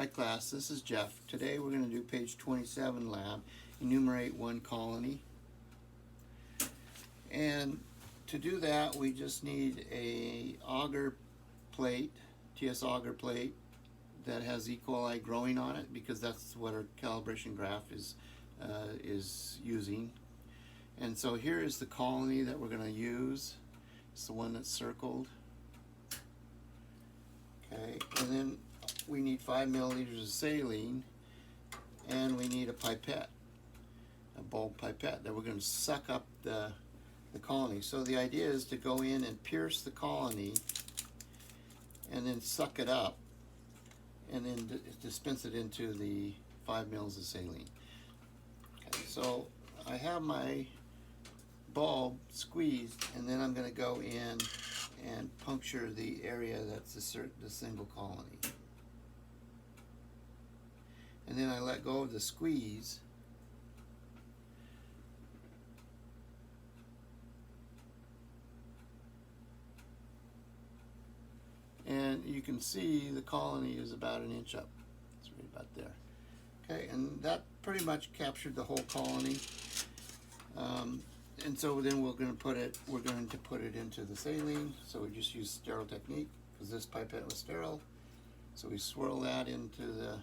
Hi class, this is Jeff. Today we're going to do page 27 lab, Enumerate One Colony. And to do that we just need a auger plate, TS auger plate that has E. coli growing on it, because that's what our calibration graph is using. And so here is the colony that we're going to use. It's the one that's circled. Okay, and then we need 5 milliliters of saline, and we need a pipette, a bulb pipette that we're going to suck up the colony. So the idea is to go in and pierce the colony and then suck it up and then dispense it into the 5 mils of saline. Okay, so I have my bulb squeezed, and then I'm going to go in and puncture the area that's the single colony. And then I let go of the squeeze, and you can see the colony is about an inch up. It's right about there. Okay, and that pretty much captured the whole colony. And so then we're going to put it into the saline. So we just use sterile technique because this pipette was sterile. So we swirl that into the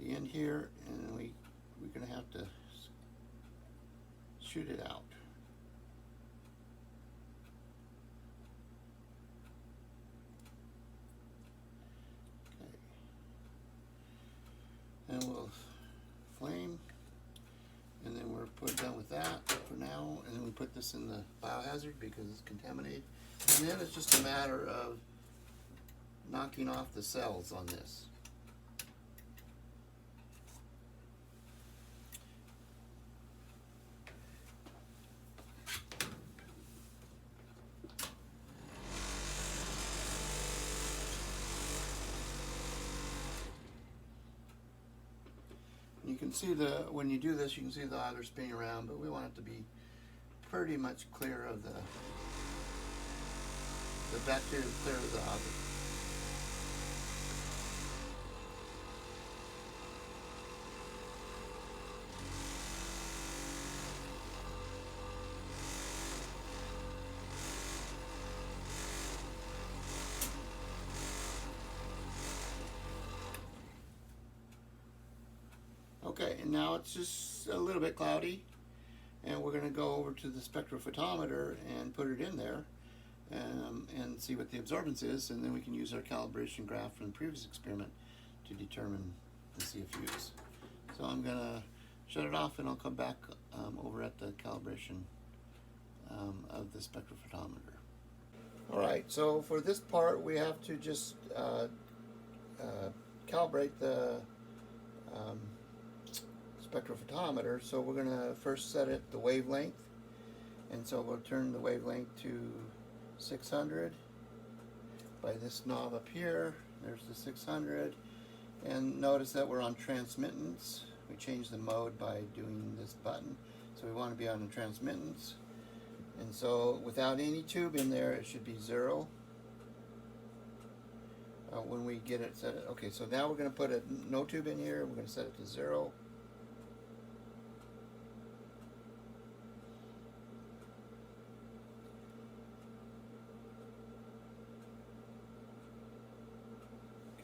end here, and we're going to have to shoot it out. Okay. And we'll flame, and then we're done with that for now, and then we put this in the biohazard because it's contaminated. And then it's just a matter of knocking off the cells on this. You can see when you do this, you can see the auger spinning around, but we want it to be pretty much clear of the bacteria, clear of the auger. Okay, and now it's just a little bit cloudy, and we're going to go over to the spectrophotometer and put it in there and see what the absorbance is, and then we can use our calibration graph from the previous experiment to determine the CFUs. So I'm going to shut it off, and I'll come back over at the calibration of the spectrophotometer. Alright, so for this part we have to just calibrate the spectrophotometer. So we're going to first set it the wavelength, and so we'll turn the wavelength to 600 by this knob up here. There's the 600, and notice that we're on transmittance. We changed the mode by doing this button, so we want to be on the transmittance. And so without any tube in there, it should be 0 when we get it set. Okay, so now we're going to put no tube in here. We're going to set it to 0.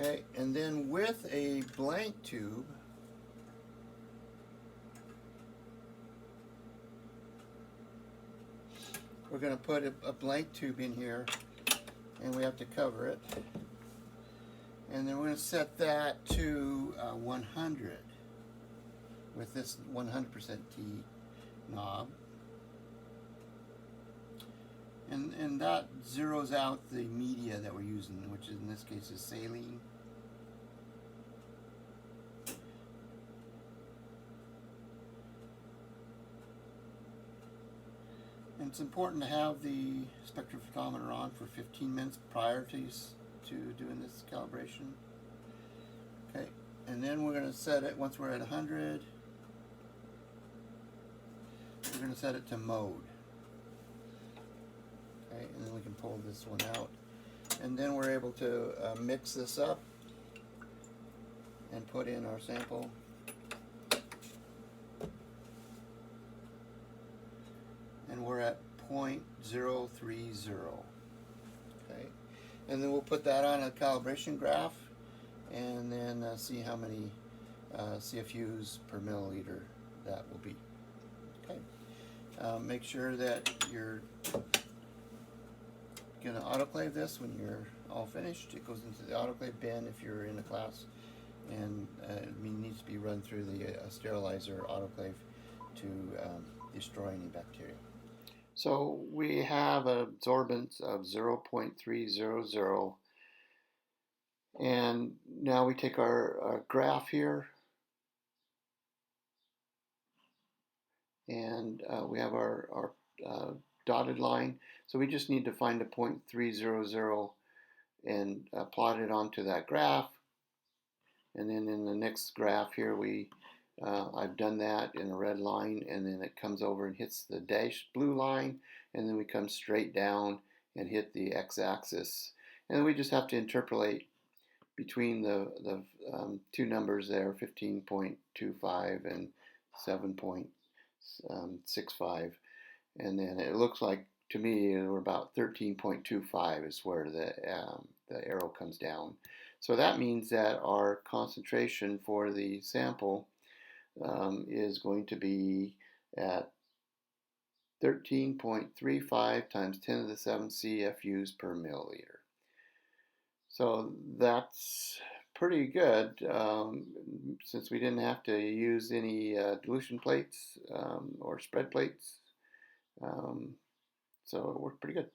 Okay, and then with a blank tube, we're going to put a blank tube in here, and we have to cover it. And then we're going to set that to 100 with this 100% T knob. And that zeroes out the media that we're using, which in this case is saline. And it's important to have the spectrophotometer on for 15 minutes prior to doing this calibration. Okay, and then we're going to set it, once we're at 100, we're going to set it to mode. Okay, and then we can pull this one out. And then we're able to mix this up and put in our sample. And we're at 0.030. Okay, and then we'll put that on a calibration graph and then see how many CFUs per milliliter that will be. Okay, make sure that you're going to autoclave this when you're all finished. It goes into the autoclave bin if you're in a class, and it needs to be run through the sterilizer autoclave to destroy any bacteria. So we have an absorbance of 0.300, and now we take our graph here, and we have our dotted line. So we just need to find a 0.300 and plot it onto that graph. And then in the next graph here, I've done that in a red line, and then it comes over and hits the dashed blue line, and then we come straight down and hit the x-axis. And then we just have to interpolate between the two numbers there, 15.25 and 7.65. And then it looks like, to me, we're about 13.25 is where the arrow comes down. So that means that our concentration for the sample is going to be at 13.35 times 10 to the 7 CFUs per milliliter. So that's pretty good, since we didn't have to use any dilution plates or spread plates. So it worked pretty good.